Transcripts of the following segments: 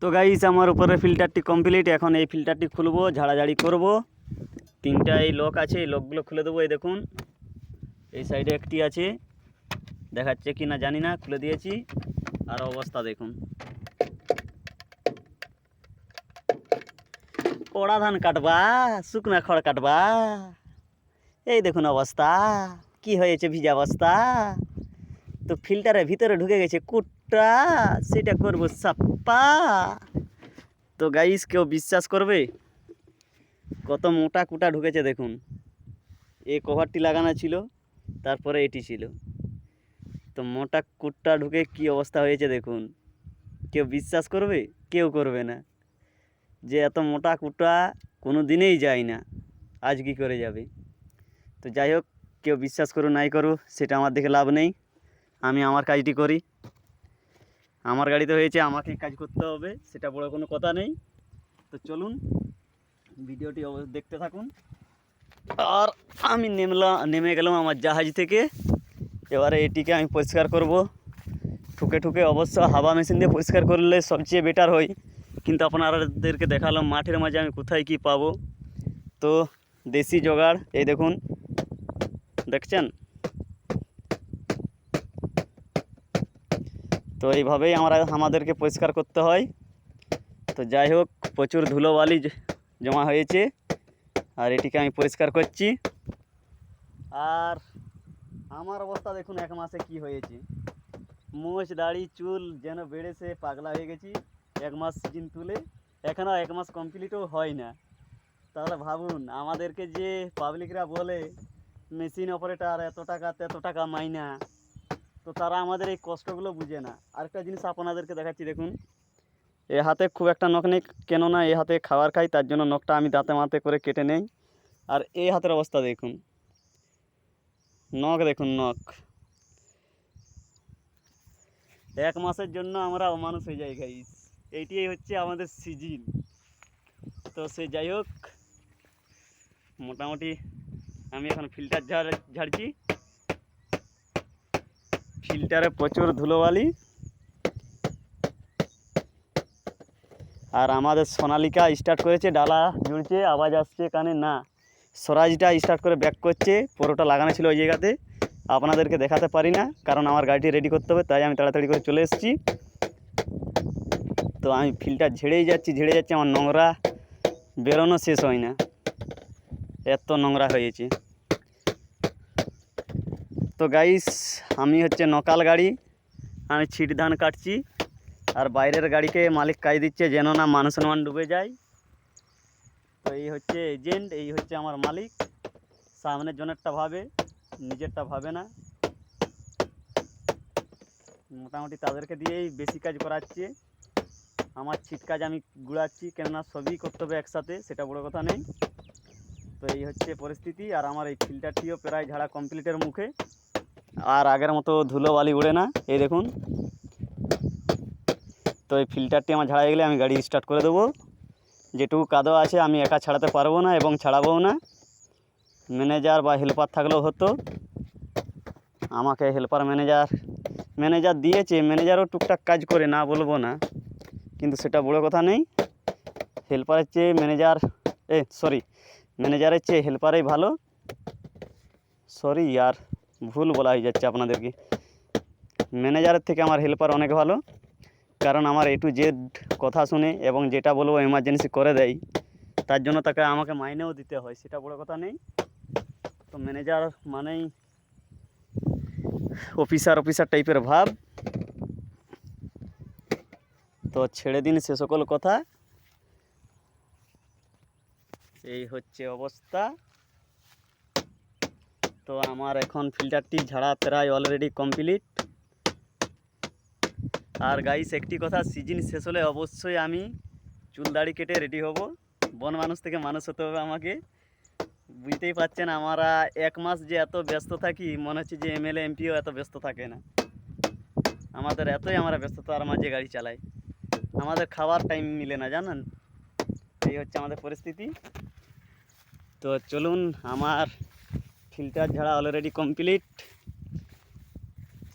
তো গাইস আমার উপরে ফিল্টারটি কমপ্লিট। এখন এই ফিল্টারটি খুলবো, ঝাড়াঝাড়ি করব। তিনটা এই লক আছে, এই লকগুলো খুলে দেবো। এই দেখুন, এই সাইডে একটি আছে, দেখাচ্ছে কি না জানি না, খুলে দিয়েছি। আর অবস্থা দেখুন, কড়া ধান কাটবা, শুকনা খড় কাটবা, এই দেখুন অবস্থা কি হয়েছে, ভিজা অবস্থা। তো ফিল্টারের ভিতরে ঢুকে গেছে কুটটা, সেটা করবো সাপ্পা। তো গাইস কেউ বিশ্বাস করবে, কত মোটা কুটা ঢুকেছে দেখুন। এই কভারটি লাগানো ছিল, তারপরে এটি ছিল। তো মোটা কুটটা ঢুকে কি অবস্থা হয়েছে দেখুন। কেউ বিশ্বাস করবে? কেউ করবে না, যে এত মোটা কুটা কোনো দিনেই যায় না, আজ কি করে যাবে। তো যাই হোক, কেউ বিশ্বাস করু নাই করু সেটা আমার দেখে লাভ নেই। আমি আমার কাজটি করি, আমার গাড়িতে হয়েছে, আমাকেই কাজ করতে হবে, সেটা বড় কোনো কথা নেই। তো চলুন ভিডিওটি দেখতে থাকুন। আর আমি নেমে গেলাম আমার জাহাজ থেকে। এবারে এটিকে আমি পরিষ্কার করব ঠুকে ঠুকে। অবশ্য হাওয়া মেশিন দিয়ে পরিষ্কার করলে সবচেয়ে বেটার হয়, কিন্তু আপনাদেরকে দেখালাম মাঠের মাঝে আমি কোথায় কি পাবো। তো দেশি জোগাড়, এই দেখুন, দেখছেন। তো এইভাবেই আমাদেরকে পরিষ্কার করতে হয়। তো যাই হোক, প্রচুর ধুলোবালি জমা হয়েছে, আর এটিকে আমি পরিষ্কার করছি। আর আমার অবস্থা দেখুন, এক মাসে কি হয়েছে। মোচ দাড়ি চুল যেন বেড়েছে, পাগলা হয়ে গেছি। এক মাস সিজন তুলে এখনও এক মাস কমপ্লিটও হয় না। তাহলে ভাবুন, আমাদেরকে যে পাবলিকরা বলে মেশিন অপারেটার এত টাকা তেত টাকা মাইনা, তো তারা আমাদের এই কষ্টগুলো বুঝে না। আরেকটা জিনিস আপনাদেরকে দেখাচ্ছি দেখুন, এ হাতে খুব একটা নখ নেই, কেননা এ হাতে খাবার খাই, তার জন্য নখটা আমি দাঁতে মাতে করে কেটে নেই। আর এই হাতের অবস্থা দেখুন, নখ দেখুন, নখ। এক মাসের জন্য আমরা অমানুষ হয়ে যাই গাইস। এইটাই হচ্ছে আমাদের সিজন। তো সে যাই হোক, মোটামুটি আমি এখন ফিল্টার ঝাড়ছি। ফিল্টারে প্রচুর ধুলোবালি। আর আমাদের সোনালিকা স্টার্ট করেছে, ডালা জুড়ছে, আওয়াজ আসছে কানে না। স্বরাজটা স্টার্ট করে ব্যাক করছে, পুরোটা লাগানো ছিল ওই জায়গাতে, আপনাদেরকে দেখাতে পারি না, কারণ আমার গাড়িটি রেডি করতে হবে, তাই আমি তাড়াতাড়ি করে চলে এসেছি। তো আমি ফিল্টার ঝেড়েই যাচ্ছি, আমার নোংরা বেরোনো শেষ হয় না, এত নোংরা হয়েছে। তো গাইস, আমি হচ্ছে নকাল গাড়ি, আমি ছিট ধান কাটছি। আর বাইরের গাড়িকে মালিক কাজ দিচ্ছে যেন না মান সম্মান ডুবে যায়। তো এই হচ্ছে এজেন্ট, এই হচ্ছে আমার মালিক। সামনের জনেরটা ভাবে, নিজেরটা ভাবে না। মোটামুটি তাদেরকে দিয়েই বেশি কাজ করাচ্ছে। আমার ছিট কাজ আমি গুড়াচ্ছি, কেননা সবই করতে হবে একসাথে, সেটা বড় কথা নেই। তো এই হচ্ছে পরিস্থিতি। আর আমার এই ফিল্টারটিও প্রায় ঝাড়া কমপ্লিটের মুখে। আর আগের মতো ধুলোবালি উড়ে না, এই দেখুন। তো এই ফিল্টারটি আমার ঝাড়া গেলে আমি গাড়ি স্টার্ট করে দেবো। যেটুকু কাদো আছে আমি একা ছাড়াতে পারবো না, এবং ছাড়াবও না। ম্যানেজার বা হেল্পার থাকলেও হতো, আমাকে হেল্পার ম্যানেজার দিয়েছে। ম্যানেজারও টুকটাক কাজ করে, না বলবো না, কিন্তু সেটা বড় কথা নেই। হেল্পারের চেয়ে ম্যানেজারের চেয়ে হেল্পারই ভালো। আর ভুল বলা হয়ে যাচ্ছে আপনাদেরকে, ম্যানেজারের থেকে আমার হেল্পার অনেক ভালো। কারণ আমার A to Z কথা শুনে এবং যেটা বলবো এমার্জেন্সি করে দেয়, তার জন্য তাকে আমাকে মাইনেও দিতে হয়, সেটা বড় কথা নেই। তো ম্যানেজার মানেই অফিসার টাইপের ভাব। তো ছেড়ে দিন সে সকল কথা, এই হচ্ছে অবস্থা। তো আমার এখন ফিল্টারটি ঝাড়া প্রায় অলরেডি কমপ্লিট। আর গাইস একটি কথা, সিজন শেষ হলে অবশ্যই আমি চুল দাড়ি কেটে রেডি হব। বন মানুষ থেকে মানুষ হতে হবে আমাকে। বুঝতেই পারছেন, আমরা এক মাস যে এত ব্যস্ত থাকি, মনে হচ্ছে যে MLA MPও এত ব্যস্ত থাকে না। আমাদের এতই আমরা ব্যস্ততার মাঝে গাড়ি চালাই, আমাদের খাওয়ার টাইম মিলে না, জানেন। এই হচ্ছে আমাদের পরিস্থিতি। তো চলুন, আমার ফিল্টার ঝাড়া অলরেডি কমপ্লিট।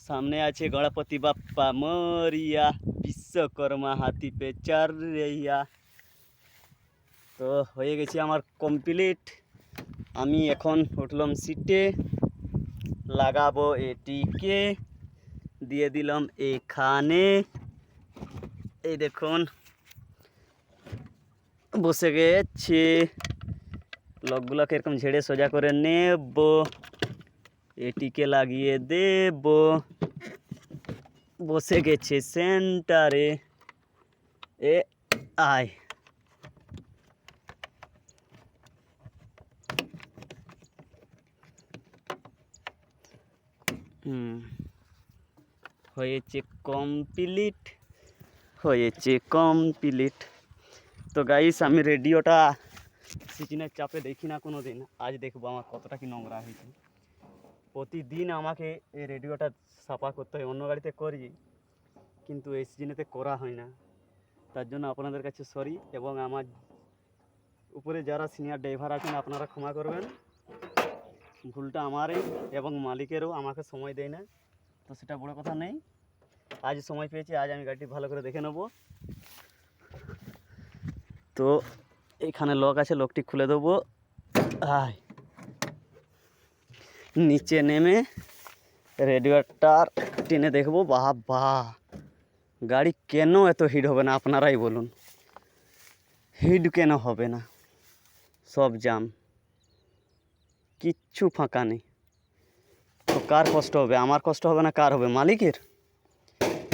सामने आछे गणपति बाप्पा मोरिया, विश्वकर्मा हाथी पे चढ़ रैया। तो হয়ে গেছে আমার কমপ্লিট। আমি এখন উঠলাম সিটে, লাগাবো এটিকে, দিয়ে দিলাম এখানে। এই দেখুন বসে গেছে। লকগুলোকে এরকম ঝেড়ে সোজা করে নেব, এটিকে লাগিয়ে দেব। বসে গেছে সেন্টারে। এ আয় হয়েছে কমপ্লিট, হয়েছে কমপ্লিট। তো গাইস আমি রেডিওটা সিজনের চাপে দেখি না কোনো দিন, আজ দেখবো আমার কতটা কি নোংরা হয়েছে। প্রতিদিন আমাকে এই রেডিওটা সাফা করতে হয়, অন্য গাড়িতে করি কিন্তু এই সিজনেতে করা হয় না। তার জন্য আপনাদের কাছে সরি, এবং আমার উপরে যারা সিনিয়র ড্রাইভার আছেন আপনারা ক্ষমা করবেন। ভুলটা আমারই এবং মালিকেরও, আমাকে সময় দেয় না, তো সেটা বড় কথা নেই। আজ সময় পেয়েছি, আজ আমি গাড়িটি ভালো করে দেখে নেব। তো এখানে লক আছে, লকটি খুলে দেবো। আয় নিচে নেমে রেডিওটার টেনে দেখবো। বাহ বাহ, গাড়ি কেন এত হিট হবে না আপনারাই বলুন। হিট কেন হবে না? সব জাম, কিচ্ছু ফাঁকা নেই। তো কার কষ্ট হবে? আমার কষ্ট হবে না, কার হবে? মালিকের।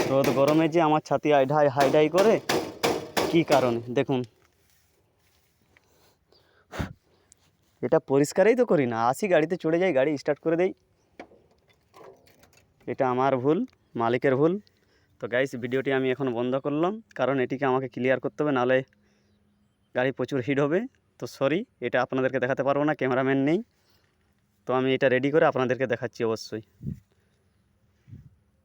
রোদ গরমে যে আমার ছাতি হাইডাই করে, কি কারণে দেখুন। এটা পরিষ্কারই তো করি না, আসি গাড়িতে চড়ে যাই, গাড়ি স্টার্ট করে দেই। এটা আমার ভুল, মালিকের ভুল। তো গাইস ভিডিওটি আমি এখন বন্ধ করলাম, কারণ এটিকে আমাকে ক্লিয়ার করতে হবে, নাহলে গাড়ি প্রচুর হিট হবে। তো সরি, এটা আপনাদেরকে দেখাতে পারবো না, ক্যামেরাম্যান নেই। তো আমি এটা রেডি করে আপনাদেরকে দেখাচ্ছি অবশ্যই।